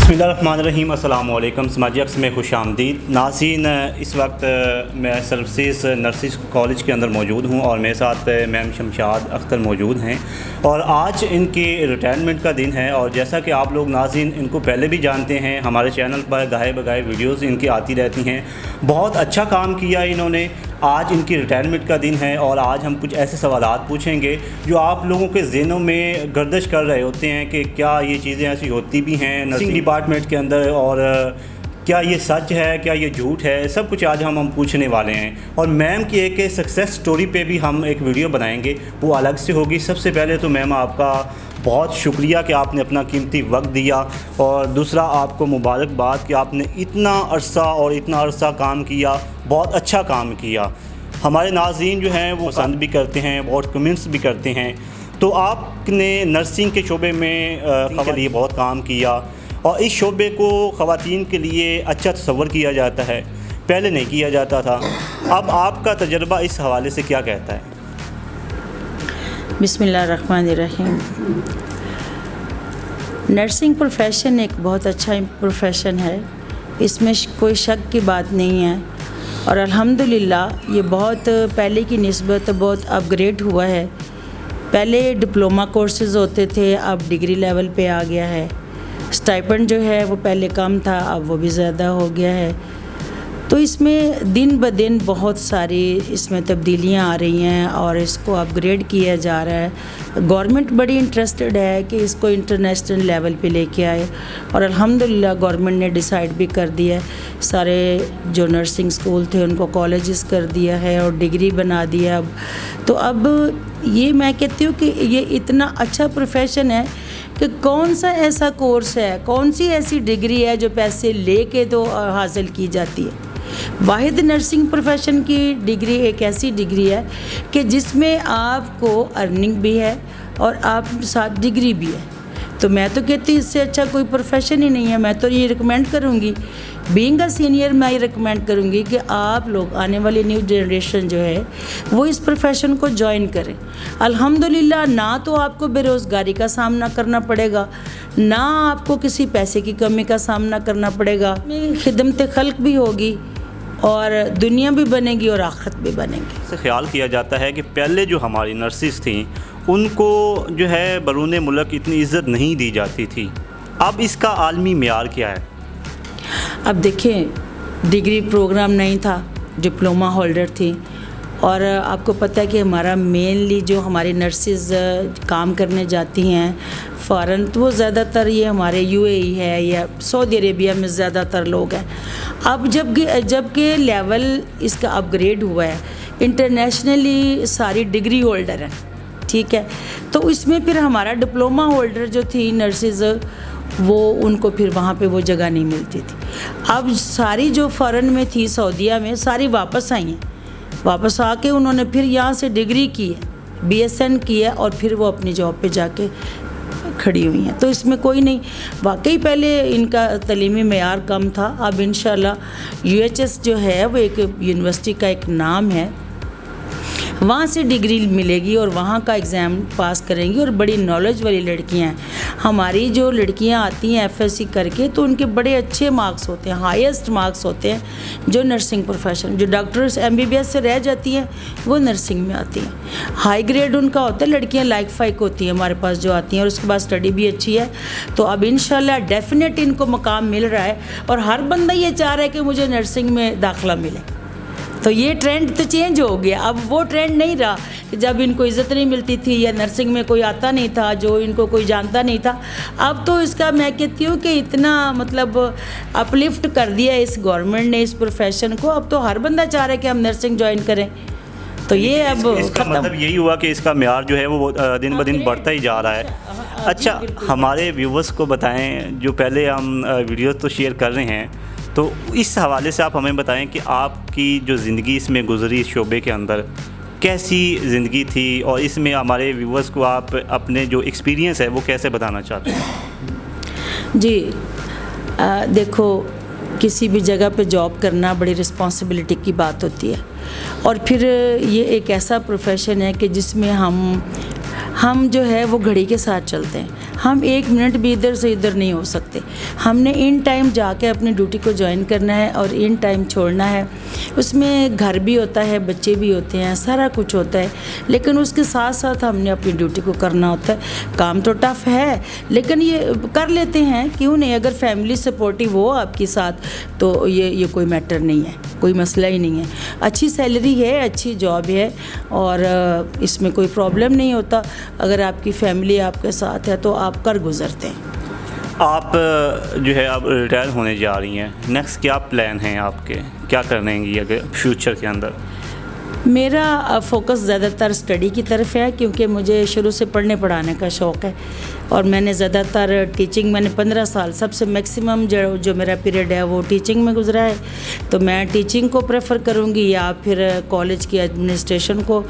बिस्मिल्लाहिर्रहमानिर्रहीम। अस्सलाम वालेकुम। समाजी अक्स में खुश आमदीद नाज़रीन। इस वक्त मैं सर्विसेज नर्सिंग कॉलेज के अंदर मौजूद हूँ और मेरे साथ मैम शमशाद अख्तर मौजूद हैं और आज इनकी रिटायरमेंट का दिन है। और जैसा कि आप लोग नाज़रीन इनको पहले भी जानते हैं, हमारे चैनल पर गाहे बगाए वीडियोज़ इनकी आती रहती हैं। बहुत अच्छा काम किया इन्होंने। आज इनकी रिटायरमेंट का दिन है और आज हम कुछ ऐसे सवालात पूछेंगे जो आप लोगों के ज़हनों में गर्दिश कर रहे होते हैं कि क्या ये चीज़ें ऐसी होती भी हैं नर्सिंग डिपार्टमेंट के अंदर, और क्या ये सच है, क्या ये झूठ है, सब कुछ आज हम पूछने वाले हैं। और मैम की एक सक्सेस स्टोरी पे भी हम एक वीडियो बनाएंगे, वो अलग से होगी। सबसे पहले तो मैम आपका बहुत शुक्रिया कि आपने अपना कीमती वक्त दिया, और दूसरा आपको मुबारकबाद कि आपने इतना अरसा काम किया, बहुत अच्छा काम किया। हमारे नाज़रीन जो हैं वो पसंद भी करते हैं, बहुत कमेंट्स भी करते हैं। तो आपने नर्सिंग के शोबे में के लिए बहुत काम किया और इस शोबे को ख़वातीन के लिए अच्छा तस्वर किया जाता है, पहले नहीं किया जाता था। अब आपका तजर्बा इस हवाले से क्या कहता है? बिस्मिल्लाहिर्रहमानिर्रहीम। नर्सिंग प्रोफेशन एक बहुत अच्छा प्रोफेशन है, इसमें कोई शक की बात नहीं है। और अल्हम्दुलिल्लाह ये बहुत पहले की निस्बत बहुत अपग्रेड हुआ है। पहले डिप्लोमा कोर्सेज़ होते थे, अब डिग्री लेवल पे आ गया है। स्टाइपेंड जो है वो पहले कम था, अब वो भी ज़्यादा हो गया है। तो इसमें दिन ब दिन बहुत सारी इसमें तब्दीलियां आ रही हैं और इसको अपग्रेड किया जा रहा है। गवर्नमेंट बड़ी इंटरेस्टेड है कि इसको इंटरनेशनल लेवल पे लेके आए, और अल्हम्दुलिल्लाह गवर्नमेंट ने डिसाइड भी कर दिया है। सारे जो नर्सिंग स्कूल थे उनको कॉलेजेस कर दिया है और डिग्री बना दिया। अब ये मैं कहती हूँ कि ये इतना अच्छा प्रोफेशन है कि कौन सा ऐसा कोर्स है, कौन सी ऐसी डिग्री है जो पैसे लेके तो हासिल की जाती है। वाहिद नर्सिंग प्रोफेशन की डिग्री एक ऐसी डिग्री है कि जिसमें आपको अर्निंग भी है और आप साथ डिग्री भी है। तो मैं तो कहती हूँ इससे अच्छा कोई प्रोफेशन ही नहीं है। मैं तो ये रिकमेंड करूँगी, बीइंग अ सीनियर मैं ये रिकमेंड करूँगी कि आप लोग आने वाली न्यू जनरेशन जो है वो इस प्रोफेशन को ज्वाइन करें। अल्हम्दुलिल्लाह ना तो आपको बेरोज़गारी का सामना करना पड़ेगा, ना आपको किसी पैसे की कमी का सामना करना पड़ेगा। खिदमत खल्क भी होगी और दुनिया भी बनेगी और आखिरत भी बनेगी। से ख्याल किया जाता है कि पहले जो हमारी नर्सिस थीं उनको जो है बरूने मुल्क इतनी इज़्ज़त नहीं दी जाती थी। अब इसका आलमी मेयार क्या है? अब देखें, डिग्री प्रोग्राम नहीं था, डिप्लोमा होल्डर थी। और आपको पता है कि हमारा मेनली जो हमारी नर्सिस काम करने जाती हैं फ़ॉरेन, तो वो ज़्यादातर ये हमारे यूएई है या सऊदी अरेबिया में ज़्यादातर लोग हैं। अब जबकि लेवल इसका अपग्रेड हुआ है, इंटरनेशनली सारी डिग्री होल्डर हैं, ठीक है। तो इसमें फिर हमारा डिप्लोमा होल्डर जो थी नर्सिस, वो उनको फिर वहाँ पे वो जगह नहीं मिलती थी। अब सारी जो फ़ॉरेन में थी सऊदीया में, सारी वापस आई हैं। वापस आके उन्होंने फिर यहाँ से डिग्री की है, BSN की है, और फिर वो अपनी जॉब पे जाके खड़ी हुई हैं। तो इसमें कोई नहीं, वाकई पहले इनका तलीमी मेयार कम था। अब इंशाल्लाह UHS जो है वो एक यूनिवर्सिटी का एक नाम है, वहाँ से डिग्री मिलेगी और वहाँ का एग्ज़ाम पास करेंगी। और बड़ी नॉलेज वाली लड़कियाँ हैं हमारी, जो लड़कियाँ आती हैं FSC करके, तो उनके बड़े अच्छे मार्क्स होते हैं, हाईएस्ट मार्क्स होते हैं। जो नर्सिंग प्रोफेशन, जो डॉक्टर्स MBBS से रह जाती हैं वो नर्सिंग में आती हैं, हाई ग्रेड उनका होता है। लड़कियाँ लाइक फाइक होती हैं हमारे पास जो आती हैं, और उसके बाद स्टडी भी अच्छी है। तो अब इंशाल्लाह डेफिनेट इनको मकाम मिल रहा है और हर बंदा ये चाह रहा है कि मुझे नर्सिंग में दाखिला मिले। तो ये ट्रेंड तो चेंज हो गया। अब वो ट्रेंड नहीं रहा कि जब इनको इज़्ज़त नहीं मिलती थी या नर्सिंग में कोई आता नहीं था, जो इनको कोई जानता नहीं था। अब तो इसका मैं कहती हूँ कि इतना मतलब अपलिफ्ट कर दिया इस गवर्नमेंट ने इस प्रोफेशन को। अब तो हर बंदा चाह रहा है कि हम नर्सिंग ज्वाइन करें। तो ये अब इसका मतलब यही हुआ कि इसका मेयार जो है वो दिन ब दिन बढ़ता ही जा रहा है। अच्छा, हमारे व्यूवर्स को बताएं, जो पहले हम वीडियो तो शेयर कर रहे हैं, तो इस हवाले से आप हमें बताएं कि आपकी जो ज़िंदगी इसमें गुजरी, इस शोबे के अंदर कैसी ज़िंदगी थी, और इसमें हमारे व्यूवर्स को आप अपने जो एक्सपीरियंस है वो कैसे बताना चाहते हैं? जी, देखो, किसी भी जगह पे जॉब करना बड़ी रिस्पॉन्सिबिलिटी की बात होती है। और फिर ये एक ऐसा प्रोफेशन है कि जिसमें हम जो है वो घड़ी के साथ चलते हैं। हम 1 मिनट भी इधर से इधर नहीं हो सकते। हमने इन टाइम जाके अपनी ड्यूटी को ज्वाइन करना है और इन टाइम छोड़ना है। उसमें घर भी होता है, बच्चे भी होते हैं, सारा कुछ होता है, लेकिन उसके साथ साथ हमने अपनी ड्यूटी को करना होता है। काम तो टफ़ है लेकिन ये कर लेते हैं, क्यों नहीं। अगर फैमिली सपोर्टिव हो आपके साथ तो ये कोई मैटर नहीं है, कोई मसला ही नहीं है। अच्छी सैलरी है, अच्छी जॉब है और इसमें कोई प्रॉब्लम नहीं होता। अगर आपकी फैमिली आपके साथ है तो आप कर गुज़रते हैं। आप जो है अब रिटायर होने जा रही हैं, नेक्स्ट क्या प्लान हैं आपके, क्या करेंगी अगर फ्यूचर के अंदर? मेरा फोकस ज़्यादातर स्टडी की तरफ है, क्योंकि मुझे शुरू से पढ़ने पढ़ाने का शौक़ है और मैंने ज़्यादातर टीचिंग, मैंने 15 साल सबसे मैक्सिमम जो मेरा पीरियड है वो टीचिंग में गुजरा है। तो मैं टीचिंग को प्रेफर करूँगी या फिर कॉलेज की एडमिनिस्ट्रेशन को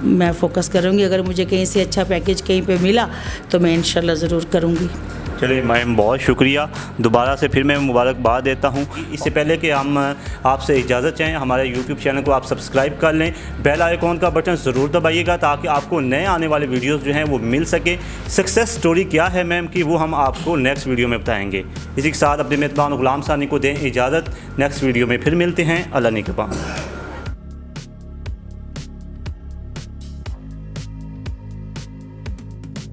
मैं फ़ोकस करूँगी। अगर मुझे कहीं से अच्छा पैकेज कहीं पे मिला तो मैं इंशाल्लाह ज़रूर करूँगी। चलिए मैम, बहुत शुक्रिया। दोबारा से फिर मैं मुबारकबाद देता हूँ। इससे पहले कि हम आपसे इजाज़त चाहें, हमारे यूट्यूब चैनल को आप सब्सक्राइब कर लें, बेल आइकॉन का बटन ज़रूर दबाइएगा ताकि आपको नए आने वाले वीडियोस जो हैं वो मिल सके। सक्सेस स्टोरी क्या है मैम की, वो हम आपको नेक्स्ट वीडियो में बताएंगे। इसी के साथ अपने मेज़बान गुलाम सानी को दें इजाज़त। नेक्स्ट वीडियो में फिर मिलते हैं। अल्लाह निगहबान।